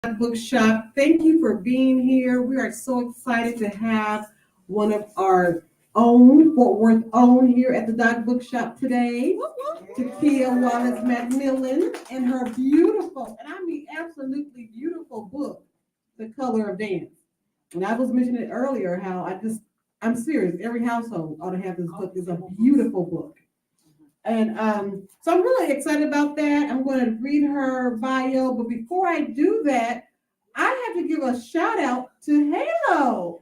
Bookshop. Thank you for being here. We are so excited to have one of our own, Fort Worth own, here at the Doc Bookshop today. TaKiyah Wallace-McMillian and her beautiful, and I mean absolutely beautiful book, The Color of Dance. And I was mentioning earlier how I'm serious. Every household ought to have this book. It's a beautiful book. And so I'm really excited about that. I'm going to read her bio, but before I do that, I have to give a shout out to Halo.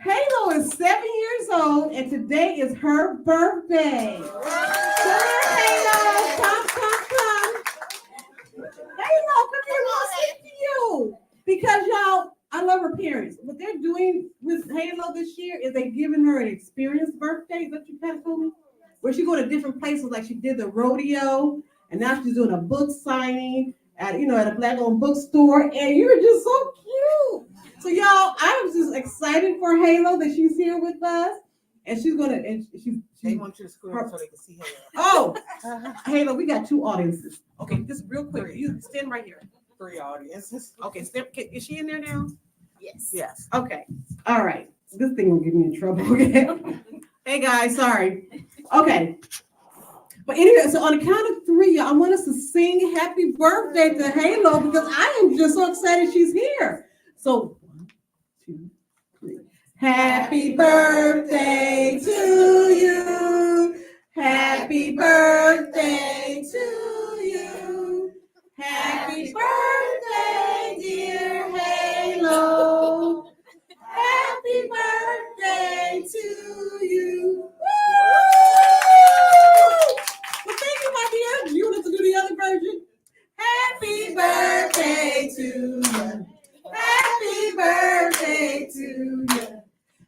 Halo is 7 years old, and today is her birthday. Come here, Halo. Come. Halo, come here. I want to speak to you. Because y'all, I love her parents. What they're doing with Halo this year is they're giving her an experience birthday. Is that what you kind of told me? Where she go to different places, like she did the rodeo, and now she's doing a book signing at a black-owned bookstore, and you're just so cute. So y'all, I was just excited for Halo that she's here with us, and she's gonna. And they want you to scream so they can see Halo. Oh, Halo, we got two audiences. Okay, just real quick, you stand right here. 3 audiences. Okay, is she in there now? Yes. Okay. All right. This thing will get me in trouble. Okay. Hey guys, sorry. Okay. But anyway, so on the count of 3, I want us to sing happy birthday to Halo because I am just so excited she's here. So 1, 2, 3. Happy birthday to you. Happy birthday to you. Happy birthday, dear Halo. Happy birthday to you. Woo! Well, thank you, my dear. You want to do the other version? Happy birthday to you. Happy birthday to you.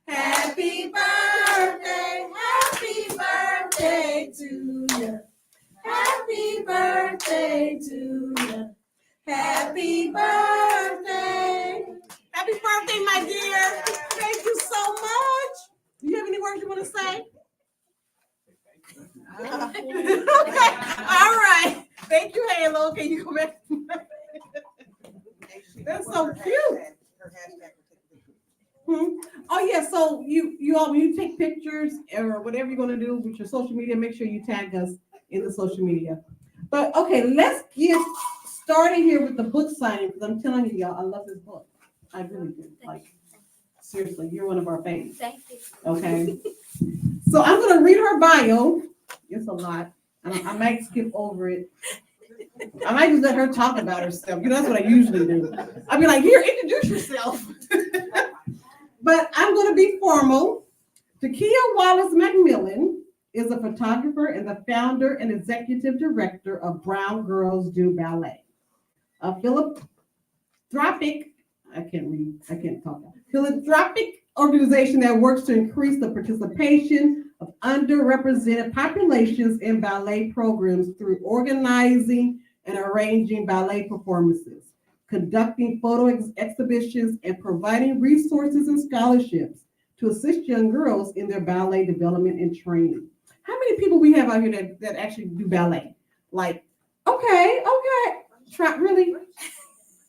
Happy birthday. Happy birthday to you. Happy birthday to you. Happy birthday. Happy birthday, my dear. Thank you so much. Do you have any words you want to say? Okay. All right. Thank you, Halo. Okay, you go back. That's so cute. Oh yeah, so you all, when you take pictures or whatever you're going to do with your social media, make sure you tag us in the social media. But okay, let's get started here with the book signing because I'm telling you, y'all, I love this book. I really do. Like, seriously, you're one of our fans. Thank you. Okay. So I'm going to read her bio. It's a lot. I might skip over it. I might just let her talk about herself. You know, that's what I usually do. I'll be like, here, introduce yourself. But I'm going to be formal. TaKiyah Wallace-McMillian is a photographer and the founder and executive director of Brown Girls Do Ballet, a philanthropic organization that works to increase the participation of underrepresented populations in ballet programs through organizing and arranging ballet performances, conducting photo exhibitions, and providing resources and scholarships to assist young girls in their ballet development and training. How many people we have out here that actually do ballet? Like, okay. Really?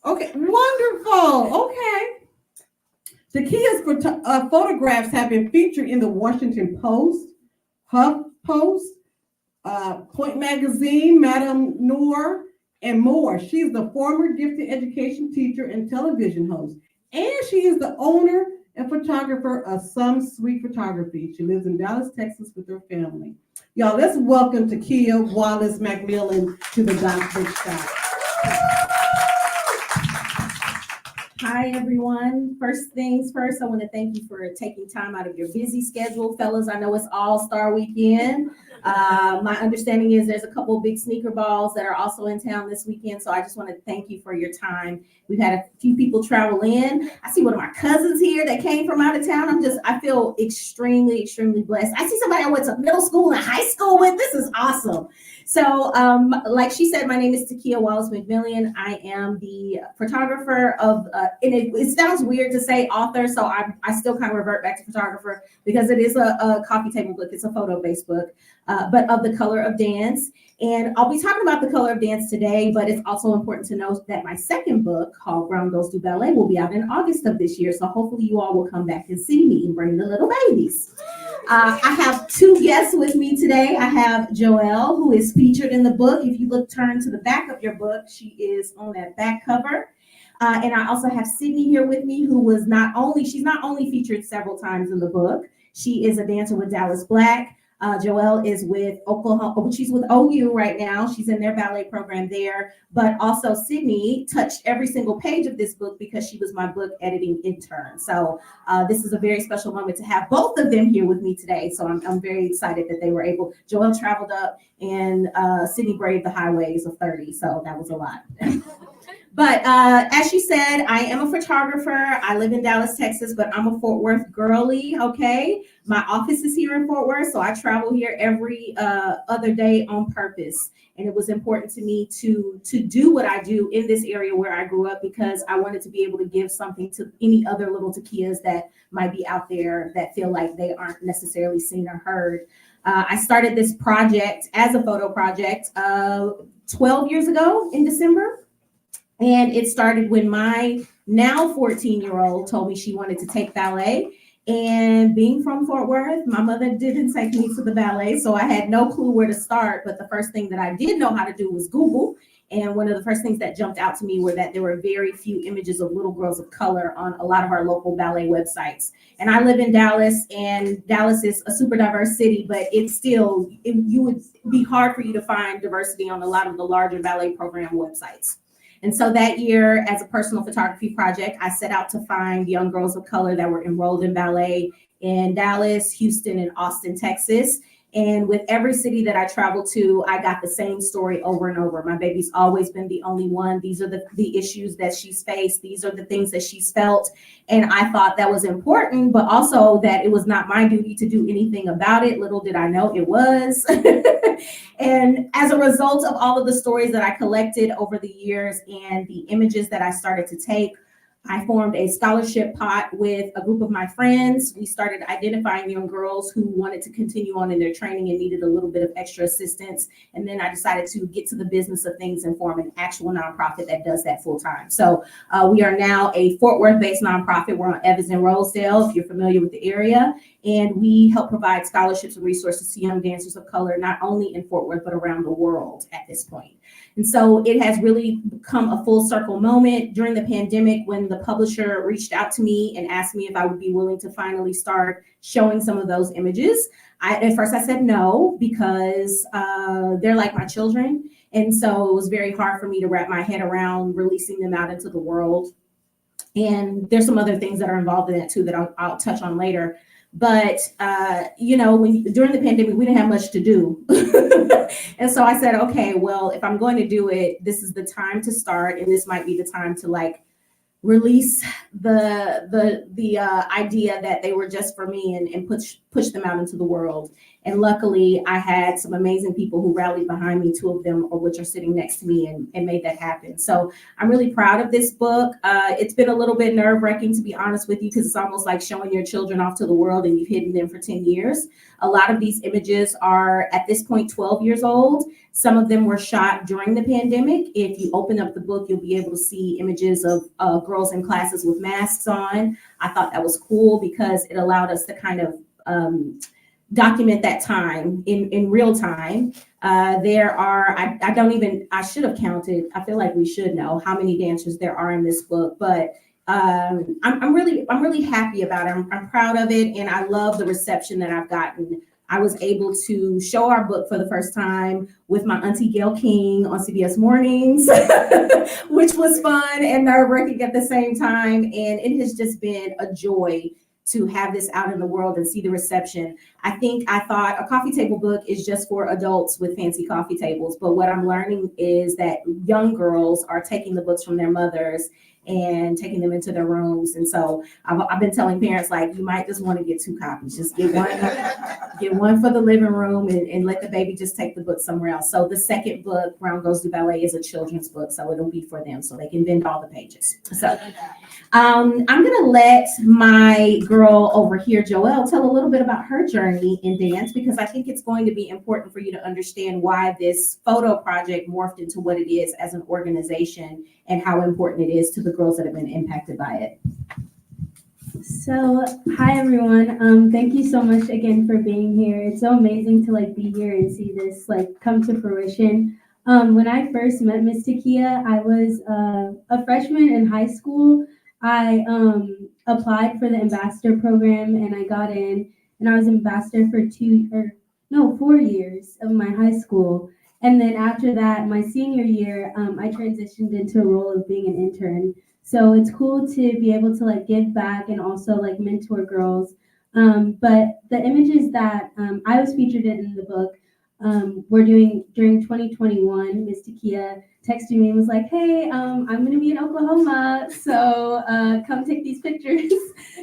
Okay, wonderful. Okay. TaKiyah's photographs have been featured in the Washington Post, HuffPost, Point Magazine, Madame Noir, and more. She's the former gifted education teacher and television host, and she is the owner and photographer of Some Sweet Photography. She lives in Dallas, Texas with her family. Y'all, let's welcome TaKiyah Wallace-McMillian to the Doc Bookshop. Hi, everyone. First things first, I want to thank you for taking time out of your busy schedule. Fellas, I know it's All-Star Weekend. My understanding is there's a couple of big sneaker balls that are also in town this weekend, so I just want to thank you for your time. We've had a few people travel in. I see one of my cousins here that came from out of town. I feel extremely, extremely blessed. I see somebody I went to middle school and high school with. This is awesome. So like she said, my name is TaKiyah Wallace-McMillian. I am the photographer of, and it sounds weird to say author, so I still kind of revert back to photographer because it is a coffee table book. It's a photo-based book. but of the color of dance. And I'll be talking about the color of dance today, but it's also important to note that my second book, called Brown Girls Do Ballet, will be out in August of this year. So hopefully you all will come back and see me and bring the little babies. I have two guests with me today. I have Joelle, who is featured in the book. If you turn to the back of your book, she is on that back cover. And I also have Sydney here with me, who was she's not only featured several times in the book, she is a dancer with Dallas Black. Joelle is with Oklahoma, she's with OU right now. She's in their ballet program there. But also Sydney touched every single page of this book because she was my book editing intern. So this is a very special moment to have both of them here with me today. So I'm very excited that they were able. Joelle traveled up and Sydney braved the highways of 30. So that was a lot. But as she said, I am a photographer. I live in Dallas, Texas, but I'm a Fort Worth girly, okay? My office is here in Fort Worth, so I travel here every other day on purpose. And it was important to me to do what I do in this area where I grew up, because I wanted to be able to give something to any other little TaKiyahs that might be out there that feel like they aren't necessarily seen or heard. I started this project as a photo project 12 years ago in December. And it started when my now 14-year-old told me she wanted to take ballet. And being from Fort Worth, my mother didn't take me to the ballet, so I had no clue where to start. But the first thing that I did know how to do was Google. And one of the first things that jumped out to me were that there were very few images of little girls of color on a lot of our local ballet websites. And I live in Dallas, and Dallas is a super diverse city, but you would be hard for you to find diversity on a lot of the larger ballet program websites. And so that year, as a personal photography project, I set out to find young girls of color that were enrolled in ballet in Dallas, Houston, and Austin, Texas. And with every city that I traveled to, I got the same story over and over. My baby's always been the only one. These are the issues that she's faced. These are the things that she's felt. And I thought that was important, but also that it was not my duty to do anything about it. Little did I know it was. And as a result of all of the stories that I collected over the years and the images that I started to take, I formed a scholarship pot with a group of my friends. We started identifying young girls who wanted to continue on in their training and needed a little bit of extra assistance. And then I decided to get to the business of things and form an actual nonprofit that does that full time. So we are now a Fort Worth-based nonprofit. We're on Evans and Rosedale, if you're familiar with the area. And we help provide scholarships and resources to young dancers of color, not only in Fort Worth, but around the world at this point. And so it has really become a full circle moment during the pandemic when the publisher reached out to me and asked me if I would be willing to finally start showing some of those images. At first I said no, because they're like my children. And so it was very hard for me to wrap my head around releasing them out into the world. And there's some other things that are involved in that too that I'll touch on later. But, during the pandemic, we didn't have much to do. And so I said, okay, well, if I'm going to do it, this is the time to start. And this might be the time to release the idea that they were just for me and push them out into the world. And luckily, I had some amazing people who rallied behind me, two of them of which are sitting next to me, and made that happen. So I'm really proud of this book. It's been a little bit nerve-wracking, to be honest with you, because it's almost like showing your children off to the world and you've hidden them for 10 years. A lot of these images are, at this point, 12 years old. Some of them were shot during the pandemic. If you open up the book, you'll be able to see images of girls in classes with masks on. I thought that was cool because it allowed us to kind of document that time in real time. There are, I should have counted. I feel like we should know how many dancers there are in this book, but I'm really happy about it. I'm proud of it. And I love the reception that I've gotten. I was able to show our book for the first time with my auntie Gail King on CBS Mornings, which was fun and nerve-wracking at the same time. And it has just been a joy to have this out in the world and see the reception. I thought a coffee table book is just for adults with fancy coffee tables. But what I'm learning is that young girls are taking the books from their mothers and taking them into their rooms. And so I've been telling parents, you might just want to get 2 copies. Just get one for the living room and let the baby just take the book somewhere else. So the second book, Brown Girls Do Ballet, is a children's book. So it'll be for them so they can bend all the pages. So I'm gonna let my girl over here, Joelle, tell a little bit about her journey in dance, because I think it's going to be important for you to understand why this photo project morphed into what it is as an organization and how important it is to the girls that have been impacted by it. So, hi everyone. Thank you so much again for being here. It's so amazing to be here and see this come to fruition. When I first met Miss TaKiyah, I was a freshman in high school. I applied for the ambassador program and I got in, and I was ambassador for 4 years of my high school. And then after that, my senior year, I transitioned into a role of being an intern. So it's cool to be able to give back and also mentor girls. But the images that I was featured in the book were doing during 2021. Miss TaKiyah texted me and was like, "Hey, I'm gonna be in Oklahoma, so come take these pictures."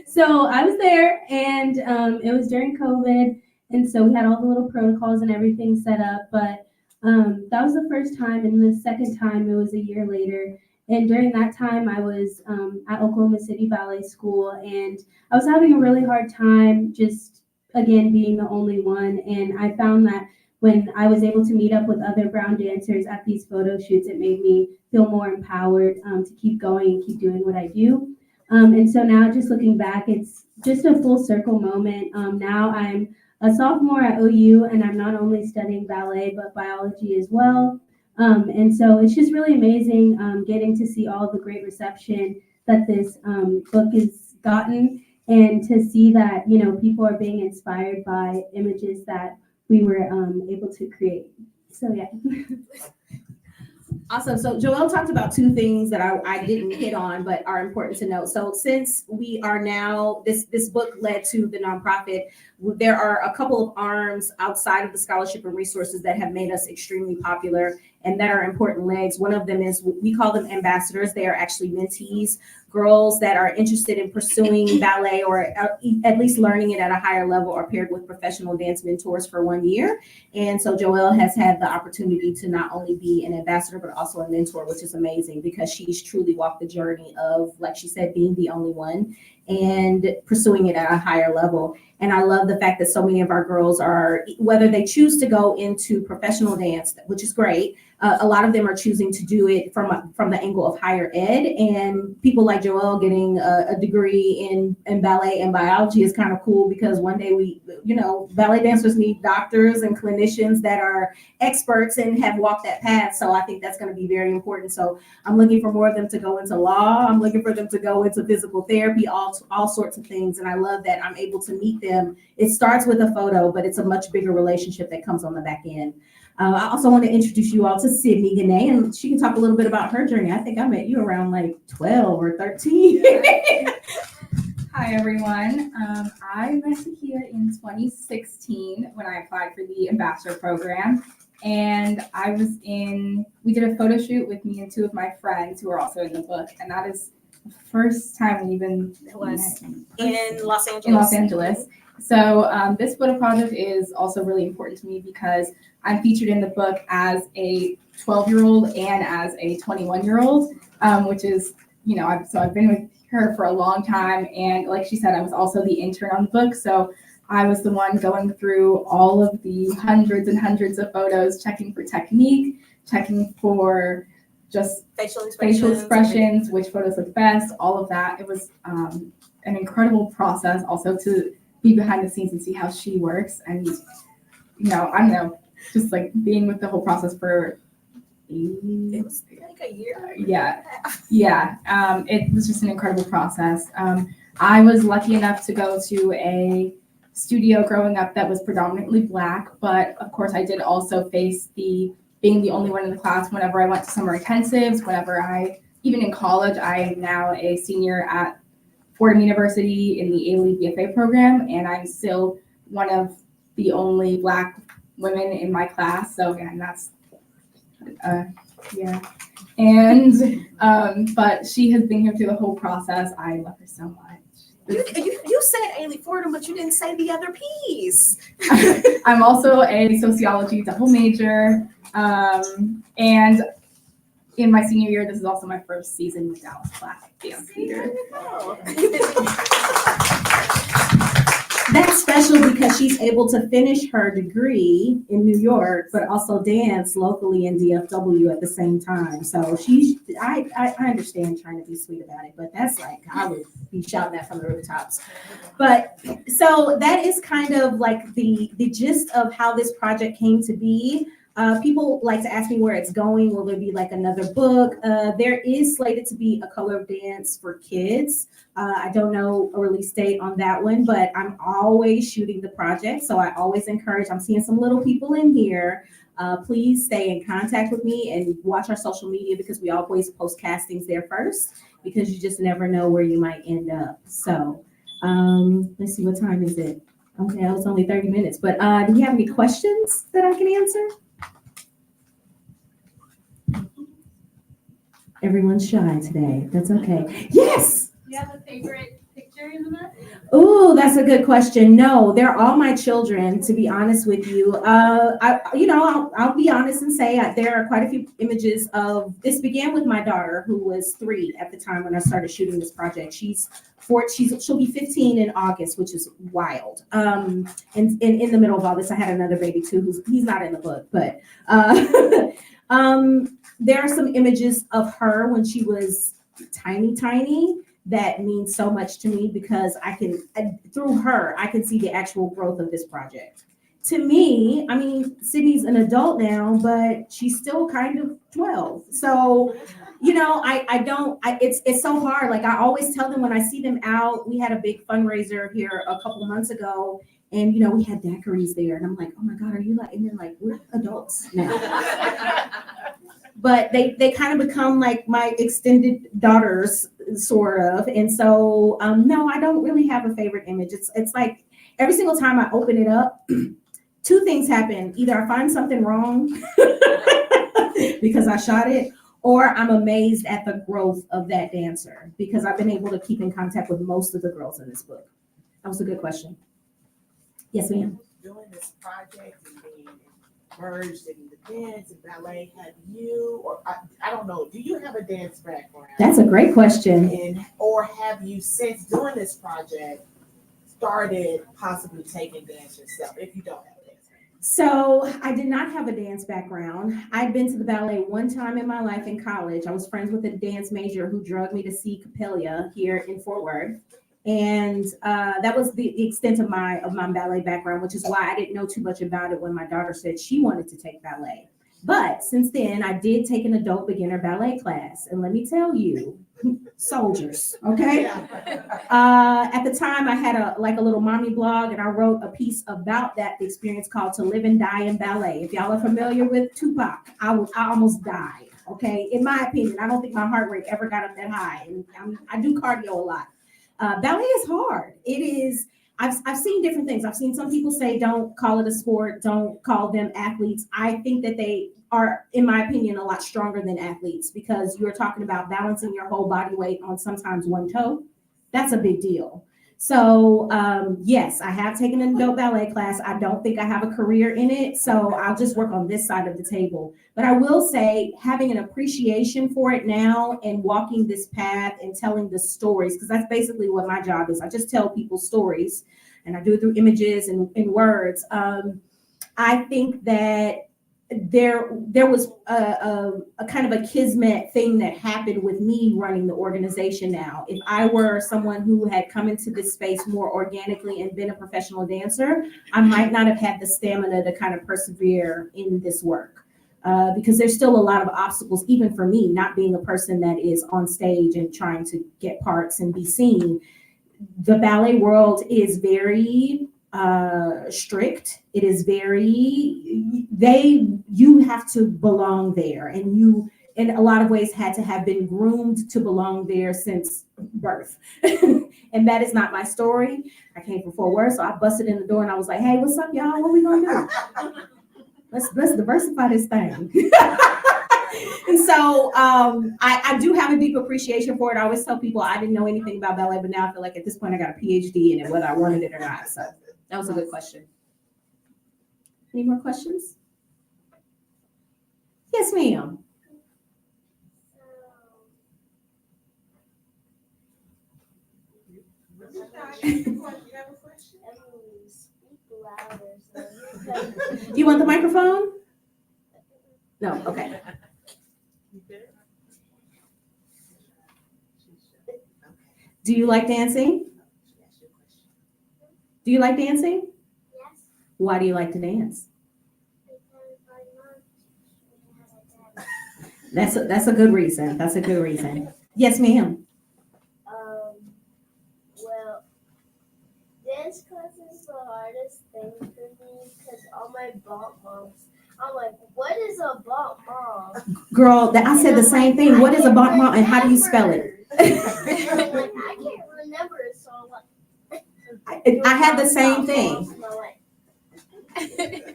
So I was there, and it was during COVID, and so we had all the little protocols and everything set up. But that was the first time, and the second time it was a year later. And during that time, I was at Oklahoma City Ballet School, and I was having a really hard time just, again, being the only one. And I found that when I was able to meet up with other brown dancers at these photo shoots, it made me feel more empowered to keep going and keep doing what I do. And so now, just looking back, it's just a full circle moment. Now I'm a sophomore at OU, and I'm not only studying ballet, but biology as well. And so it's just really amazing getting to see all the great reception that this book has gotten, and to see that, people are being inspired by images that we were able to create. So, yeah. Awesome. So Joelle talked about two things that I didn't hit on, but are important to note. So since we are now, this book led to the nonprofit, there are a couple of arms outside of the scholarship and resources that have made us extremely popular and that are important legs. One of them is, we call them ambassadors. They are actually mentees, girls that are interested in pursuing ballet or at least learning it at a higher level, are paired with professional dance mentors for 1 year. And so Joelle has had the opportunity to not only be an ambassador, but also a mentor, which is amazing because she's truly walked the journey of, like she said, being the only one and pursuing it at a higher level. And I love the fact that so many of our girls are, whether they choose to go into professional dance, which is great, a lot of them are choosing to do it from the angle of higher ed. And people like Joelle getting a degree in ballet and biology is kind of cool, because one day ballet dancers need doctors and clinicians that are experts and have walked that path. So I think that's going to be very important. So I'm looking for more of them to go into law. I'm looking for them to go into physical therapy, all sorts of things. And I love that I'm able to meet them. It starts with a photo, but it's a much bigger relationship that comes on the back end. I also want to introduce you all to Sydney Gannay, and she can talk a little bit about her journey. I think I met you around 12 or 13. Hi, everyone. I met TaKiyah in 2016 when I applied for the ambassador program. And we did a photo shoot with me and two of my friends who are also in the book. And that is the first time we've been In Los Angeles. in Los Angeles. So this photo project is also really important to me because I'm featured in the book as a 12-year-old and as a 21-year-old, which is, I've been with her for a long time. And like she said, I was also the intern on the book. So I was the one going through all of the hundreds and hundreds of photos, checking for technique, checking for just facial expressions, which photos look best, all of that. It was an incredible process also to be behind the scenes and see how she works. And, I don't know, just being with the whole process for It was a year. Yeah. It was just an incredible process. I was lucky enough to go to a studio growing up that was predominantly Black, but of course I did also face being the only one in the class whenever I went to summer intensives, even in college. I am now a senior at Fordham University in the A-League BFA program, and I'm still one of the only Black women in my class. So again, that's yeah. And but she has been here through the whole process. I love her so much. You said A-League Fordham, but you didn't say the other P's. I'm also a sociology double major, and in my senior year, this is also my first season with Dallas Classic Dance Theater. That's special because she's able to finish her degree in New York, but also dance locally in DFW at the same time. So I understand trying to be sweet about it, but that's like, I would be shouting that from the rooftops. But so that is kind of like the gist of how this project came to be. People like to ask me where it's going. Will there be like another book? There is slated to be a color of dance for kids. I don't know a release date on that one, but I'm always shooting the project. So I always encourage, I'm seeing some little people in here. Please stay in contact with me and watch our social media because we always post castings there first because you just never know where you might end up. So let's see, what time is it? Okay, it was only 30 minutes, but do you have any questions that I can answer? Everyone's shy today. That's okay. Yes. Do you have a favorite picture in the book? Oh, that's a good question. No, they're all my children, to be honest with you. I'll be honest and say there are quite a few images of this. Began with my daughter, who was 3 at the time when I started shooting this project. She'll be 15 in August, which is wild. And in the middle of all this, I had another baby too, he's not in the book, but there are some images of her when she was tiny that means so much to me because through her, I can see the actual growth of this project. To me, I mean, Sydney's an adult now, but she's still kind of 12. So, it's so hard. Like I always tell them when I see them out, we had a big fundraiser here a couple months ago and, we had daiquiris there and I'm like, oh my God, are you like, and they're like, we're adults now. But they kind of become like my extended daughters, sort of. And so, no, I don't really have a favorite image. It's like every single time I open it up, 2 things happen. Either I find something wrong because I shot it, or I'm amazed at the growth of that dancer because I've been able to keep in contact with most of the girls in this book. That was a good question. Yes, ma'am. Doing this project and being merged in the dance and ballet, have you, or I don't know, do you have a dance background? That's a great question. Or have you, since doing this project, started possibly taking dance yourself, if you don't have a dance background? So I did not have a dance background. I'd been to the ballet one time in my life in college. I was friends with a dance major who drugged me to see Capella here in Fort Worth. And that was the extent of my ballet background, which is why I didn't know too much about it when my daughter said she wanted to take ballet. But since then, I did take an adult beginner ballet class. And let me tell you, soldiers, okay? At the time, I had a little mommy blog, and I wrote a piece about that experience called To Live and Die in Ballet. If y'all are familiar with Tupac, I almost died, okay? In my opinion, I don't think my heart rate ever got up that high. And I do cardio a lot. Ballet is hard. It is. I've seen different things. I've seen some people say, don't call it a sport. Don't call them athletes. I think that they are, in my opinion, a lot stronger than athletes because you're talking about balancing your whole body weight on sometimes one toe. That's a big deal. So yes, I have taken an adult ballet class. I don't think I have a career in it. So I'll just work on this side of the table. But I will say having an appreciation for it now and walking this path and telling the stories, because that's basically what my job is. I just tell people stories and I do it through images and words. I think that there was a kind of a kismet thing that happened with me running the organization now. If I were someone who had come into this space more organically and been a professional dancer, I might not have had the stamina to kind of persevere in this work. Because there's still a lot of obstacles, even for me, not being a person that is on stage and trying to get parts and be seen. The ballet world is very strict. It is you have to belong there, and you in a lot of ways had to have been groomed to belong there since birth. And that is not my story. I came from Fort Worth, so I busted in the door and I was like, hey, what's up, y'all? What we gonna do? Let's diversify this thing. And so I do have a deep appreciation for it. I always tell people I didn't know anything about ballet, but now I feel like at this point I got a PhD in it, whether I wanted it or not. So that was a good question. Any more questions? Yes, ma'am. You have a question? Speak louder. Do you want the microphone? No, okay. You good? Do you like dancing? Do you like dancing? Yes, Why do you like to dance? because my mom has a dance. That's a good reason. That's a good reason. Yes, ma'am. Well, dance class is the hardest thing for me because all my bump moms, I'm like, what is a bump mom? Girl, I said the same thing. What is a bot mom and how do you spell it? I'm like, I can't remember, so I'm like, I had the same thing.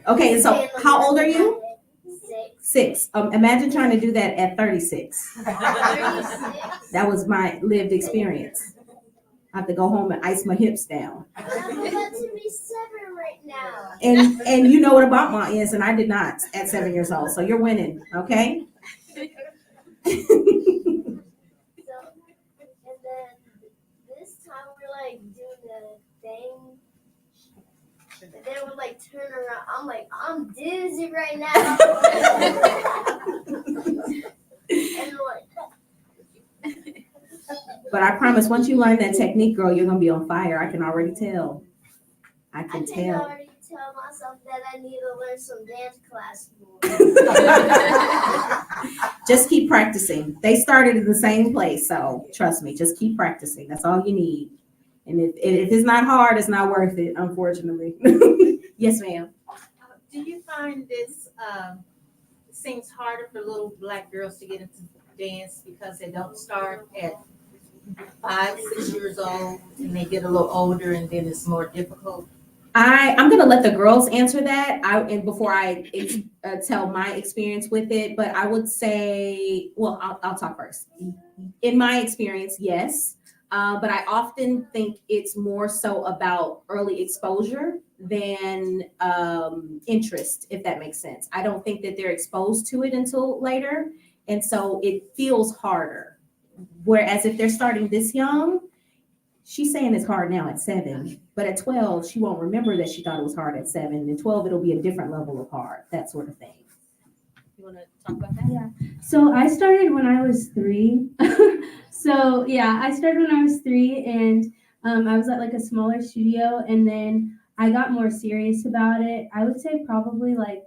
Okay, so how old are you? 6. 6. Imagine trying to do that at 36. 36. That was my lived experience. I have to go home and ice my hips down. I'm about to be 7 right now. And you know what a bot mom is, and I did not at 7 years old. So you're winning, okay? So, and then this time we're like doing the thing. And then we're like turn around. I'm like, I'm dizzy right now. And like, But I promise, once you learn that technique, girl, you're gonna be on fire. I can already tell. I I can can tell. already tell myself that I need to learn some dance class more. Just keep practicing. They started in the same place, so trust me, just keep practicing. That's all you need. And if it's not hard, it's not worth it, unfortunately. Yes, ma'am. Do you find this seems harder for little black girls to get into dance because they don't start at 5, 6 years old and they get a little older and then it's more difficult? I'm gonna let the girls answer that. And before I tell my experience with it, but I would say, well, I'll talk first. In my experience, yes, but I often think it's more so about early exposure than interest, if that makes sense. I don't think that they're exposed to it until later, and so it feels harder. Whereas if they're starting this young, she's saying it's hard now at 7, but at 12, she won't remember that she thought it was hard at 7. And 12, it'll be a different level of hard, that sort of thing. You want to talk about that? Yeah. So I started when I was 3. So yeah, I started when I was 3, and I was at like a smaller studio, and then I got more serious about it. I would say probably like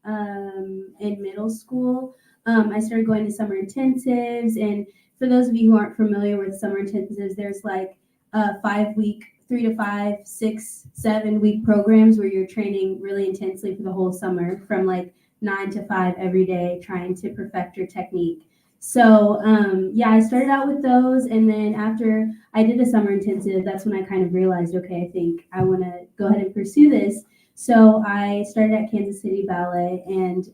in middle school. I started going to summer intensives, and for those of you who aren't familiar with summer intensives, there's like 5-week, 3 to 5, 6, 7-week programs where you're training really intensely for the whole summer from like 9 to 5 every day, trying to perfect your technique. So yeah, I started out with those, and then after I did a summer intensive, that's when I kind of realized, okay, I think I want to go ahead and pursue this. So I started at Kansas City Ballet, and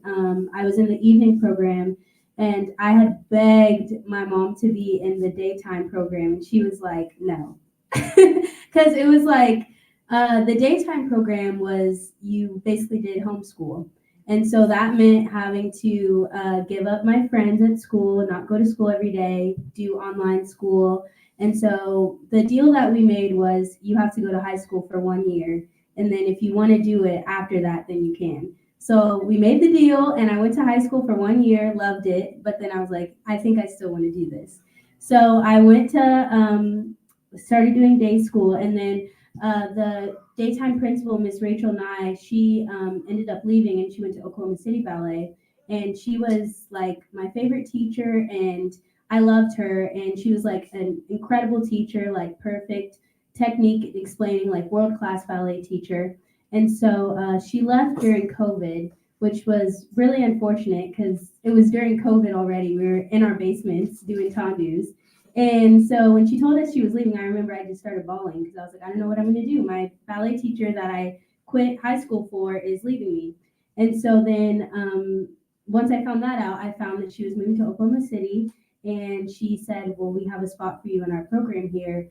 I was in the evening program, and I had begged my mom to be in the daytime program, and she was like, no. Because it was like the daytime program was you basically did homeschool. And so that meant having to give up my friends at school, not go to school every day, do online school. And so the deal that we made was you have to go to high school for 1 year. And then if you want to do it after that, then you can. So we made the deal, and I went to high school for 1 year, loved it. But then I was like, I think I still want to do this. So I went to started doing day school, and then the daytime principal, Miss Rachel Nye, she ended up leaving, and she went to Oklahoma City Ballet, and she was like my favorite teacher, and I loved her, and she was like an incredible teacher, like perfect technique explaining, like world-class ballet teacher. And so she left during COVID, which was really unfortunate because it was during COVID already. We were in our basements doing tondus. And so when she told us she was leaving, I remember I just started bawling because I was like, I don't know what I'm going to do. My ballet teacher that I quit high school for is leaving me. And so then once I found that out, I found that she was moving to Oklahoma City. And she said, well, we have a spot for you in our program here.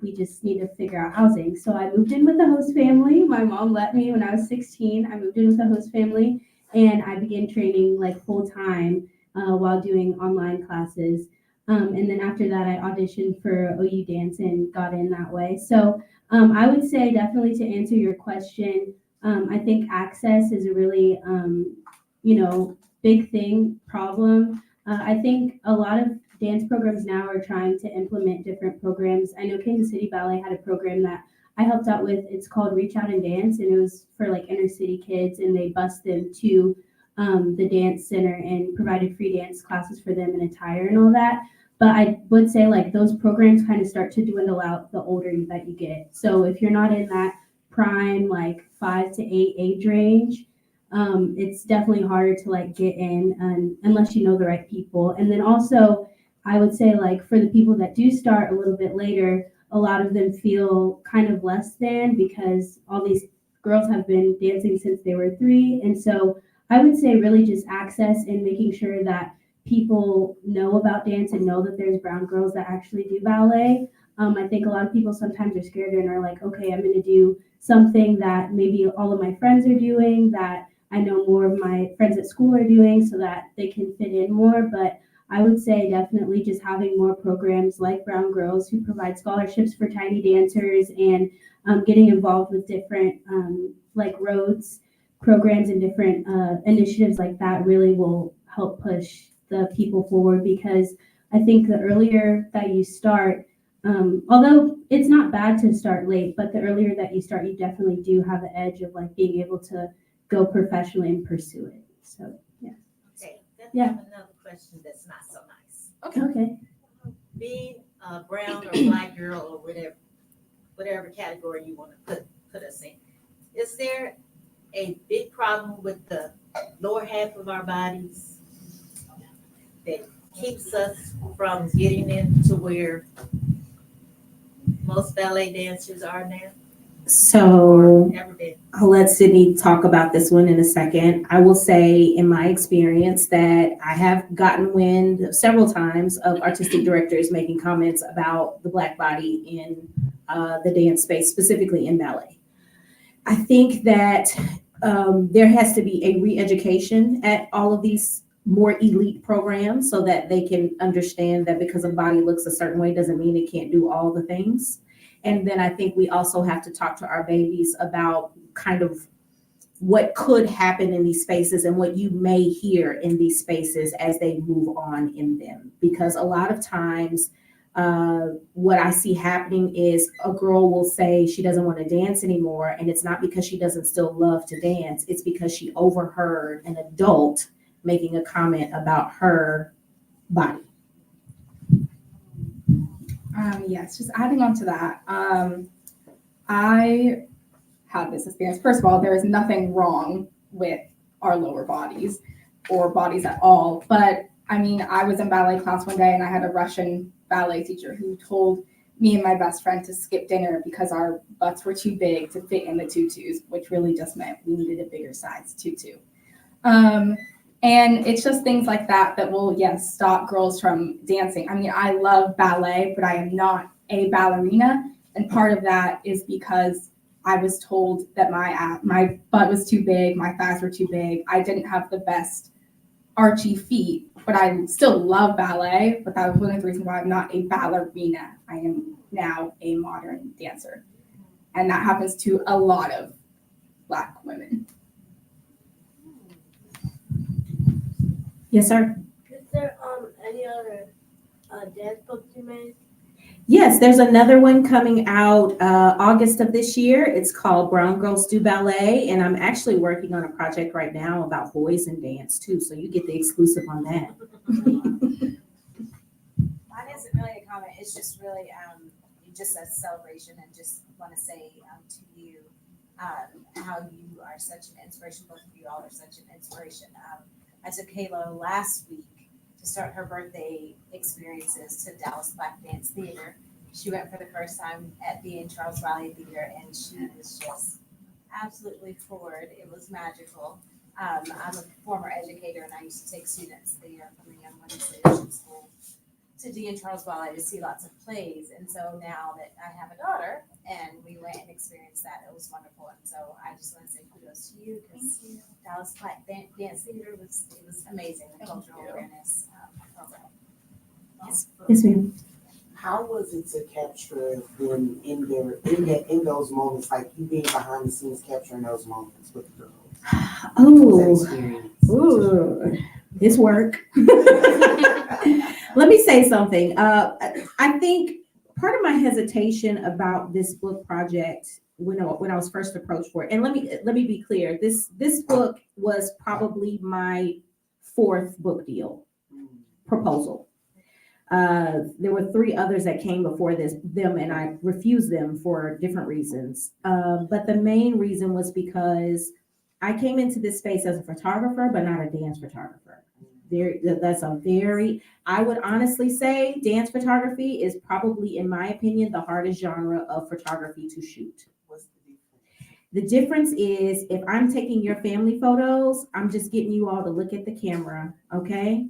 We just need to figure out housing. So I moved in with the host family. My mom let me when I was 16. I moved in with the host family, and I began training like full time while doing online classes. And then after that, I auditioned for OU Dance and got in that way. So I would say definitely to answer your question, I think access is a really, big problem. I think a lot of dance programs now are trying to implement different programs. I know Kansas City Ballet had a program that I helped out with. It's called Reach Out and Dance, and it was for like inner city kids, and they bused them to the dance center and provided free dance classes for them and attire and all that. But I would say like those programs kind of start to dwindle out the older that you get. So if you're not in that prime like 5 to 8 age range, it's definitely harder to like get in unless you know the right people. And then also, I would say like for the people that do start a little bit later, a lot of them feel kind of less than because all these girls have been dancing since they were 3. And so I would say really just access and making sure that people know about dance and know that there's brown girls that actually do ballet. I think a lot of people sometimes are scared and are like, okay, I'm going to do something that maybe all of my friends are doing, that I know more of my friends at school are doing so that they can fit in more. But I would say definitely just having more programs like Brown Girls who provide scholarships for tiny dancers and getting involved with different like roads programs and different initiatives like that really will help push the people forward, because I think the earlier that you start, although it's not bad to start late, but the earlier that you start, you definitely do have the edge of like being able to go professionally and pursue it. So yeah. Okay, then I Yeah. have another question that's not so nice. Okay. Being a brown or black girl or whatever category you want to put us in, is there a big problem with the lower half of our bodies that keeps us from getting into where most ballet dancers are now? So Ever been? I'll let Sydney talk about this one in a second. I will say in my experience that I have gotten wind several times of artistic directors making comments about the Black body in the dance space, specifically in ballet. I think that there has to be a re-education at all of these more elite programs so that they can understand that because a body looks a certain way doesn't mean it can't do all the things. And then I think we also have to talk to our babies about kind of what could happen in these spaces and what you may hear in these spaces as they move on in them. Because a lot of times, what I see happening is a girl will say she doesn't want to dance anymore, and it's not because she doesn't still love to dance, it's because she overheard an adult making a comment about her body. Yes, just adding on to that. I had this experience. First of all, there is nothing wrong with our lower bodies or bodies at all. But I mean, I was in ballet class one day and I had a Russian ballet teacher who told me and my best friend to skip dinner because our butts were too big to fit in the tutus, which really just meant we needed a bigger size tutu. And it's just things like that that will, yes, stop girls from dancing. I mean, I love ballet, but I am not a ballerina. And part of that is because I was told that my butt was too big, my thighs were too big. I didn't have the best archy feet, but I still love ballet. But that was one of the reasons why I'm not a ballerina. I am now a modern dancer. And that happens to a lot of Black women. Yes, sir. Is there any other dance books you made? Yes, there's another one coming out August of this year. It's called Brown Girls Do Ballet, and I'm actually working on a project right now about boys in dance too, so you get the exclusive on that. Mine isn't really a comment. It's just really just a celebration, and just want to say to you how you are such an inspiration. Both of you all are such an inspiration. I took Halo last week to start her birthday experiences to Dallas Black Dance Theater. She went for the first time at the Charles Valley Theater, and she was just absolutely floored. It was magical. I'm a former educator, and I used to take students there from the Young Women's Leadership School to D and Charles Valley to see lots of plays. And so now that I have a daughter, and we went and experienced that, it was wonderful. And so I just want to say kudos to you, because Dallas Black Dance Theater was amazing, the cultural awareness program. Yes, ma'am. How was it to capture them in those moments, like you being behind the scenes capturing those moments with the girls? That Oh, experience. ooh, this work. Let me say something. I think part of my hesitation about this book project when I was first approached for it, and let me be clear, this book was probably my fourth book deal proposal. There were three others that came before them, and I refused them for different reasons. But the main reason was because I came into this space as a photographer, but not a dance photographer. I would honestly say dance photography is probably, in my opinion, the hardest genre of photography to shoot. What's the difference? The difference is if I'm taking your family photos, I'm just getting you all to look at the camera, okay?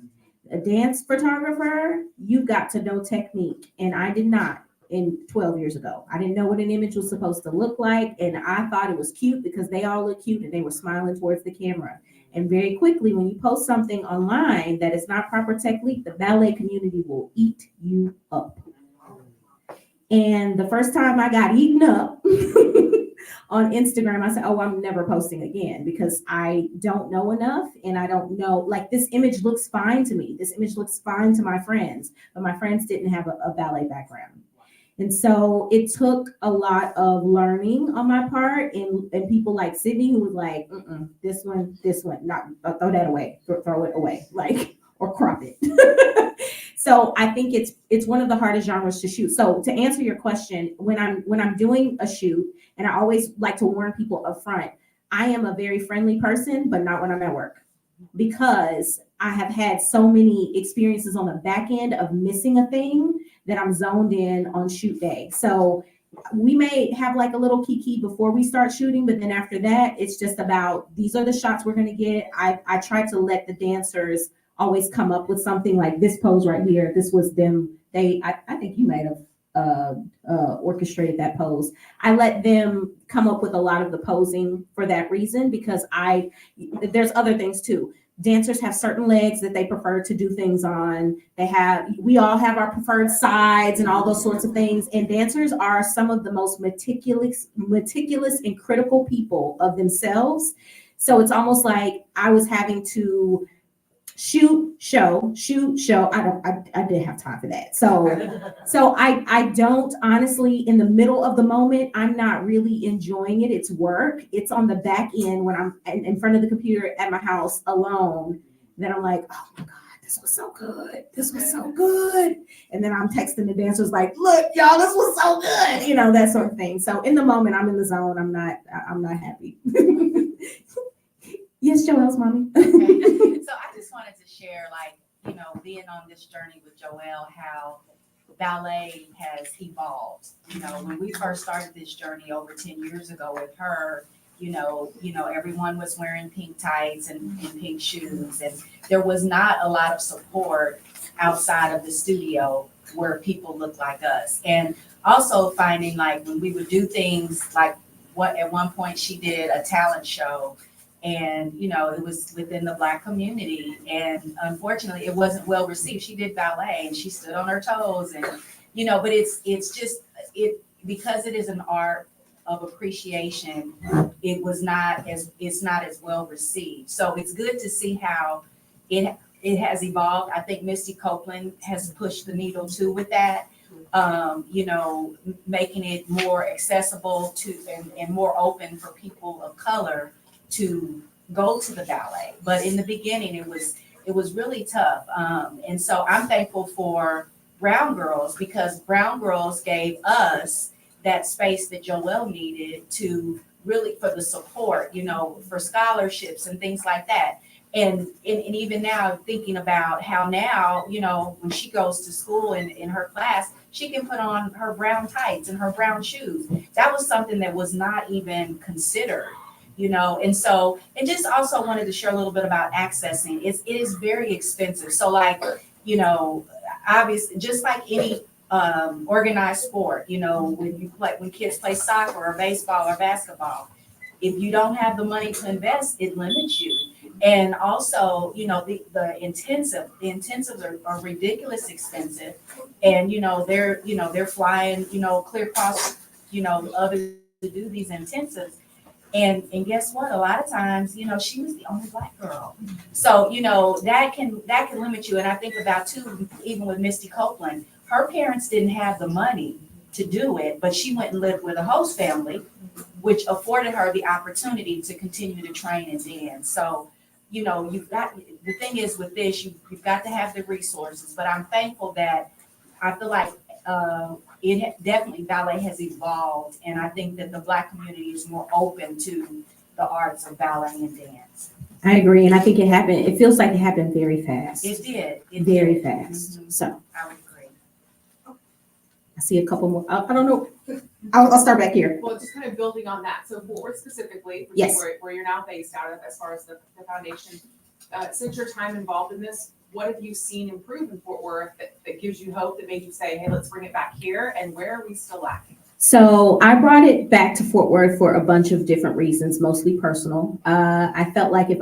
A dance photographer, you've got to know technique, and I did not 12 years ago. I didn't know what an image was supposed to look like, and I thought it was cute because they all look cute and they were smiling towards the camera. And very quickly, when you post something online that is not proper technique, the ballet community will eat you up. And the first time I got eaten up on Instagram, I said, oh, I'm never posting again because I don't know enough, and I don't know, like, this image looks fine to me. This image looks fine to my friends, but my friends didn't have a ballet background. And so it took a lot of learning on my part, and people like Sydney who was like, this one, not throw that away, throw it away, like, or crop it. So I think it's one of the hardest genres to shoot. So to answer your question, when I'm doing a shoot, and I always like to warn people up front, I am a very friendly person, but not when I'm at work, because I have had so many experiences on the back end of missing a thing that I'm zoned in on shoot day. So we may have like a little kiki before we start shooting, but then after that, it's just about, these are the shots we're going to get. I try to let the dancers always come up with something like this pose right here. This was them. I think you might have orchestrated that pose. I let them come up with a lot of the posing for that reason, because there's other things too. Dancers have certain legs that they prefer to do things on. We all have our preferred sides and all those sorts of things. And dancers are some of the most meticulous and critical people of themselves. So it's almost like I was having to shoot, show. I didn't have time for that. So I don't, honestly, in the middle of the moment, I'm not really enjoying it. It's work. It's on the back end when I'm in front of the computer at my house alone, that I'm like, oh my God, this was so good. This was so good. And then I'm texting the dancers like, look, y'all, this was so good. You know, that sort of thing. So in the moment, I'm in the zone. I'm not happy. Yes, Joelle's mommy. Okay. So I just wanted to share, being on this journey with Joelle, how ballet has evolved. When we first started this journey over 10 years ago with her, everyone was wearing pink tights and pink shoes, and there was not a lot of support outside of the studio where people look like us. And also finding, like, when we would do things like at one point she did a talent show, and it was within the Black community, and unfortunately it wasn't well received. She did ballet and she stood on her toes, and but it's just because it is an art of appreciation, it's not as well received. So it's good to see how it has evolved. I think Misty Copeland has pushed the needle too with that, making it more accessible to and more open for people of color to go to the ballet. But in the beginning, it was really tough. And so I'm thankful for Brown Girls, because Brown Girls gave us that space that Joelle needed to really, for the support, for scholarships and things like that. And even now, thinking about how now, when she goes to school in her class, she can put on her brown tights and her brown shoes. That was something that was not even considered. And so, and just also wanted to share a little bit about accessing. It is very expensive. So obviously, just like any organized sport, when kids play soccer or baseball or basketball, if you don't have the money to invest, it limits you. And also, the intensives are ridiculous expensive. And, they're flying, clear across, others to do these intensives. And guess what? A lot of times, she was the only Black girl. So, that can limit you. And I think about too, even with Misty Copeland, her parents didn't have the money to do it, but she went and lived with a host family, which afforded her the opportunity to continue to train and dance. So, the thing is with this, you've got to have the resources, but I'm thankful that I feel like definitely ballet has evolved, and I think that the Black community is more open to the arts of ballet and dance. I agree, and I think it happened. It feels like it happened very fast. It did. Very fast. Mhm. So I would agree. I see a couple more. I don't know. I'll start back here. Well, just kind of building on that, so Fort Worth specifically, which Yes. is where you're now based out of, as far as the foundation, since your time involved in this, what have you seen improve in Fort Worth that gives you hope, that made you say, hey, let's bring it back here, and where are we still lacking? So I brought it back to Fort Worth for a bunch of different reasons, mostly personal. I felt like if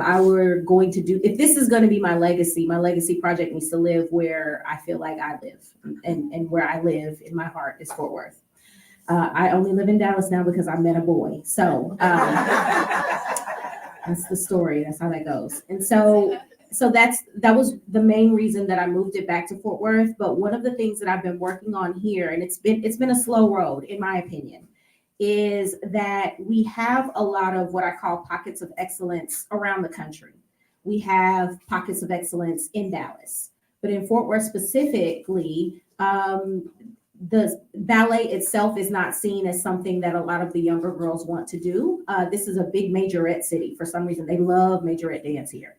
this is going to be my legacy project needs to live where I feel like I live, and where I live in my heart is Fort Worth. I only live in Dallas now because I met a boy. So that's the story. That's how that goes. And so that was the main reason that I moved it back to Fort Worth. But one of the things that I've been working on here, and it's been a slow road in my opinion, is that we have a lot of what I call pockets of excellence around the country. We have pockets of excellence in Dallas, but in Fort Worth specifically, the ballet itself is not seen as something that a lot of the younger girls want to do. This is a big majorette city. For some reason, they love majorette dance here.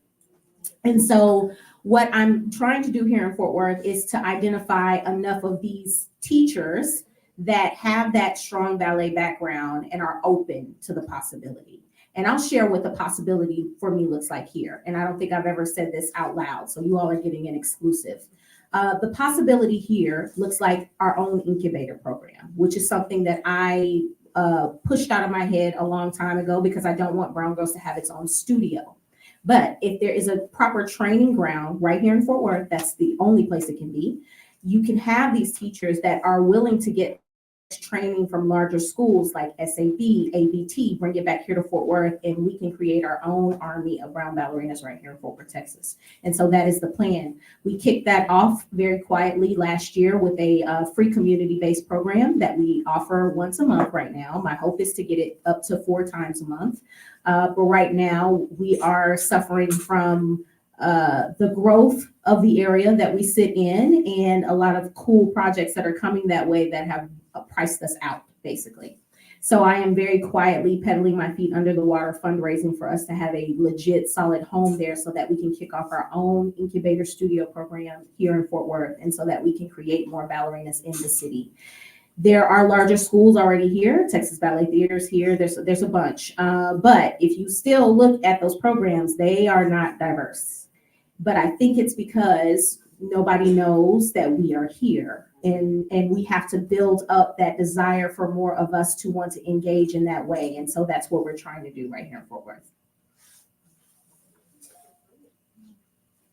And so what I'm trying to do here in Fort Worth is to identify enough of these teachers that have that strong ballet background and are open to the possibility. And I'll share what the possibility for me looks like here. And I don't think I've ever said this out loud, so you all are getting an exclusive. The possibility here looks like our own incubator program, which is something that I pushed out of my head a long time ago because I don't want Brown Girls to have its own studio. But if there is a proper training ground right here in Fort Worth, that's the only place it can be. You can have these teachers that are willing to get training from larger schools like SAB, ABT, bring it back here to Fort Worth, and we can create our own army of brown ballerinas right here in Fort Worth, Texas. And so that is the plan. We kicked that off very quietly last year with a free community-based program that we offer once a month right now. My hope is to get it up to 4 times a month. But right now we are suffering from the growth of the area that we sit in and a lot of cool projects that are coming that way that have priced us out, basically. So I am very quietly pedaling my feet under the water, fundraising for us to have a legit solid home there so that we can kick off our own incubator studio program here in Fort Worth, and so that we can create more ballerinas in the city. There are larger schools already here. Texas Ballet Theater's here. There's a bunch. But if you still look at those programs, they are not diverse. But I think it's because nobody knows that we are here. And we have to build up that desire for more of us to want to engage in that way. And so that's what we're trying to do right here in Fort Worth.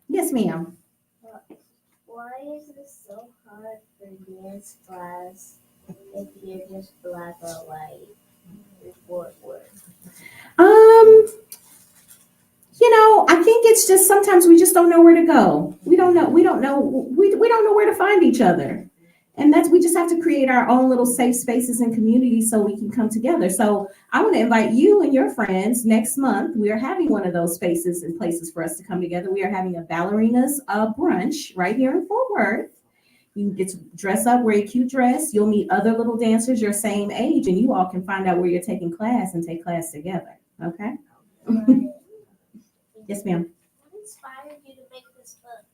Yes, ma'am. Why is it so hard for dance class if you're just black or white in Fort Worth? I think it's just sometimes we just don't know where to go. We don't know where to find each other. And we just have to create our own little safe spaces and communities so we can come together. So I want to invite you and your friends next month. We are having one of those spaces and places for us to come together. We are having a ballerinas brunch right here in Fort Worth. You get to dress up, wear a cute dress. You'll meet other little dancers your same age, and you all can find out where you're taking class and take class together. Okay? Yes, ma'am. What inspired you to make this book?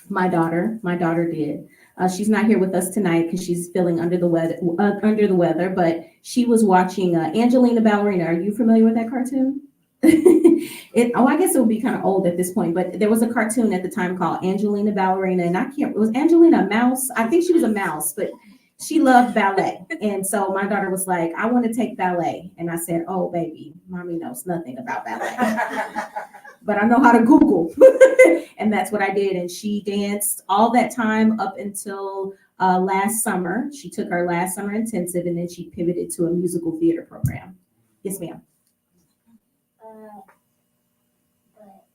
My daughter did. She's not here with us tonight because she's feeling under the weather. But she was watching Angelina Ballerina. Are you familiar with that cartoon? I guess it would be kind of old at this point. But there was a cartoon at the time called Angelina Ballerina, and was Angelina a mouse? I think she was a mouse, but she loved ballet. And so my daughter was like, I want to take ballet. And I said, oh, baby, mommy knows nothing about ballet. but I know how to Google. And that's what I did. And she danced all that time up until last summer. She took our last summer intensive and then she pivoted to a musical theater program. Yes, ma'am. But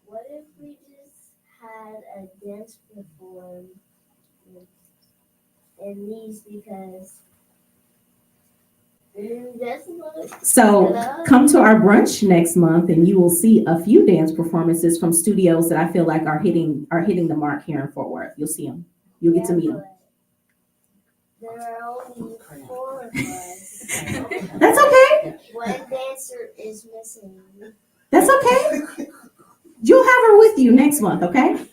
what if we just had a dance performance in these because So come to our brunch next month and you will see a few dance performances from studios that I feel like are hitting the mark here in Fort Worth. You'll see them. You'll get to meet them. There are only 4 of us. That's okay. One dancer is missing. That's okay. You'll have her with you next month, okay?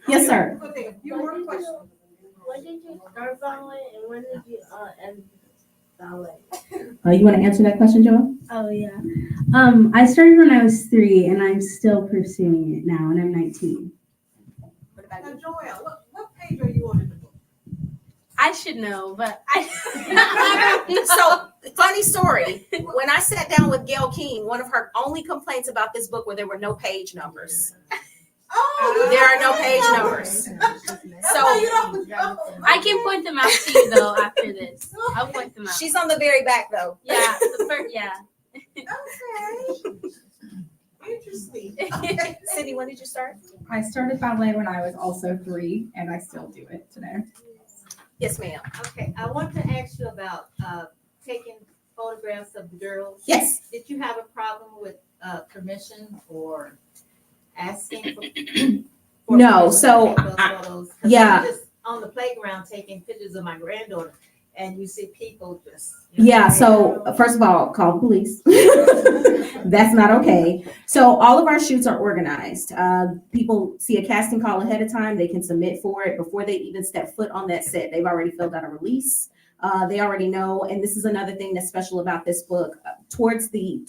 Yes, sir. Okay, a few more questions. When did you start ballet and when did you end ballet? You want to answer that question, Joel? Oh yeah. I started when I was 3 and I'm still pursuing it now and I'm 19. Now, Joelle, what page are you on in the book? I should know, but So, funny story. When I sat down with Gail King, one of her only complaints about this book were there were no page numbers. Oh, There are no page numbers. So, I can point them out to you though after this. I'll point them out. she's on the very back though. Yeah, the first, yeah. okay. Interesting. Cindy, when did you start? I started ballet when I was also 3, and I still do it today. Yes, ma'am. Okay, I want to ask you about taking photographs of the girls. Yes. Did you have a problem with permission or asking for No, permission to so take those photos? 'Cause yeah. I'm just on the playground taking pictures of my granddaughter, and you see people just. Yeah, so first of all, call the police. That's not okay. So all of our shoots are organized. People see a casting call ahead of time. They can submit for it before they even step foot on that set. They've already filled out a release. They already know, and this is another thing that's special about this book. Towards the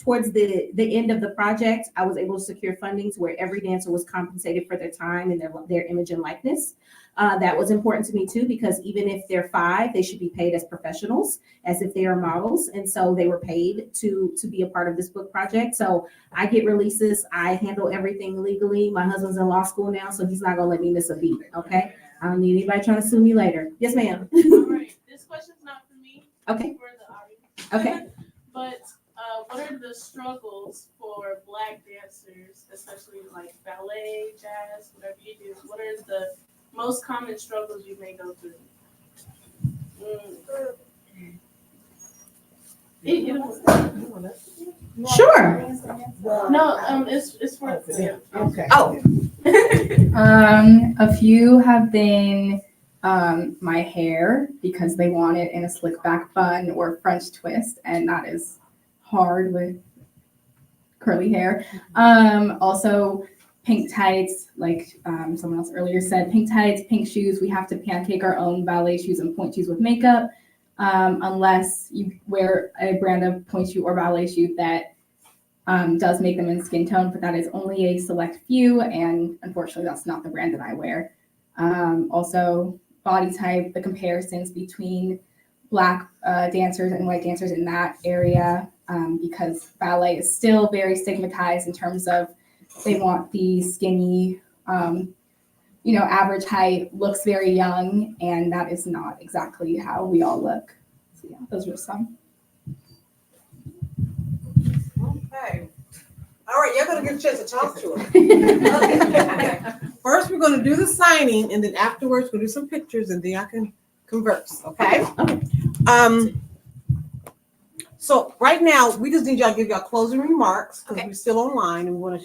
end of the project, I was able to secure funding to where every dancer was compensated for their time and their image and likeness. That was important to me too, because even if they're 5, they should be paid as professionals, as if they are models. And so they were paid to be a part of this book project. So I get releases. I handle everything legally. My husband's in law school now, so he's not gonna let me miss a beat. Okay. I don't need anybody trying to sue me later. Yes, ma'am. All right, this question's not for me. Okay. For the audience. Okay. But what are the struggles for Black dancers, especially like ballet, jazz, whatever you do? What are the most common struggles you may go through? Sure. No, it's for them. Okay. Oh. A few have been my hair, because they want it in a slick back bun or French twist, and that is hard with curly hair. Also pink tights, like someone else earlier said, pink tights, pink shoes. We have to pancake our own ballet shoes and point shoes with makeup, unless you wear a brand of point shoe or ballet shoe that does make them in skin tone, but that is only a select few, and unfortunately that's not the brand that I wear. Also body type, the comparisons between Black dancers and white dancers in that area, because ballet is still very stigmatized in terms of they want the skinny, average height, looks very young, and that is not exactly how we all look. So yeah, those were some. Okay. All right, you're gonna get a chance to talk to her. First, we're gonna do the signing, and then afterwards, we'll do some pictures, and then y'all can converse, okay? So right now, we just need y'all to give y'all closing remarks, because we're still online, and we wanna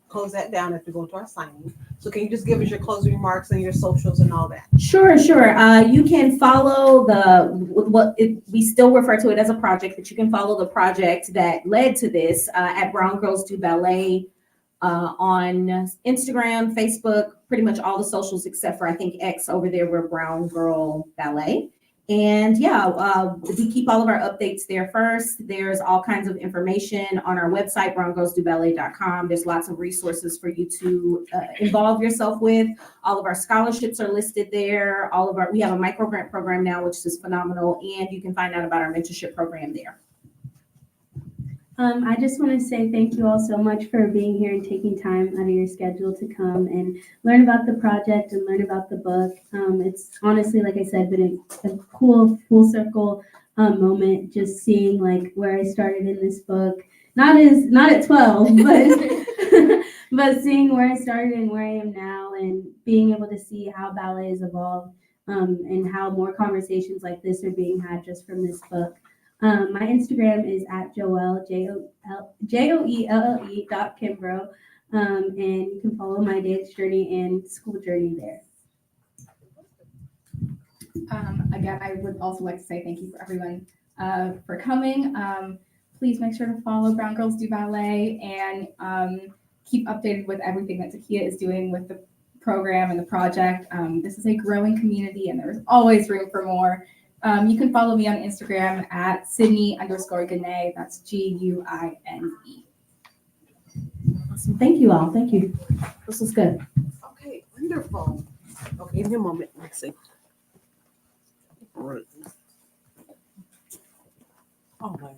close that down after going to our signing. So can you just give us your closing remarks and your socials and all that? Sure. You can follow we still refer to it as a project, but you can follow the project that led to this at Brown Girls Do Ballet on Instagram, Facebook, pretty much all the socials except for I think X over there. We're Brown Girl Ballet. And we keep all of our updates there first. There's all kinds of information on our website, browngirlsdoballet.com. There's lots of resources for you to involve yourself with. All of our scholarships are listed there. We have a micro grant program now, which is phenomenal. And you can find out about our mentorship program there. I just want to say thank you all so much for being here and taking time out of your schedule to come and learn about the project and learn about the book. It's honestly, like I said, been a cool full circle moment just seeing like where I started in this book. Not at 12, but but seeing where I started and where I am now and being able to see how ballet has evolved and how more conversations like this are being had just from this book. My Instagram is at Joelle, JOELLE.Kimbrough, and you can follow my dance journey and school journey there. Again, I would also like to say thank you for everyone for coming. Please make sure to follow Brown Girls Do Ballet and keep updated with everything that TaKiyah is doing with the program and the project. This is a growing community and there's always room for more. You can follow me on Instagram at Sydney_Guinee. That's Guine. Awesome. Thank you all. Thank you. This was good. Okay, wonderful. Okay, give me a moment. Let's see. All right. Oh my God.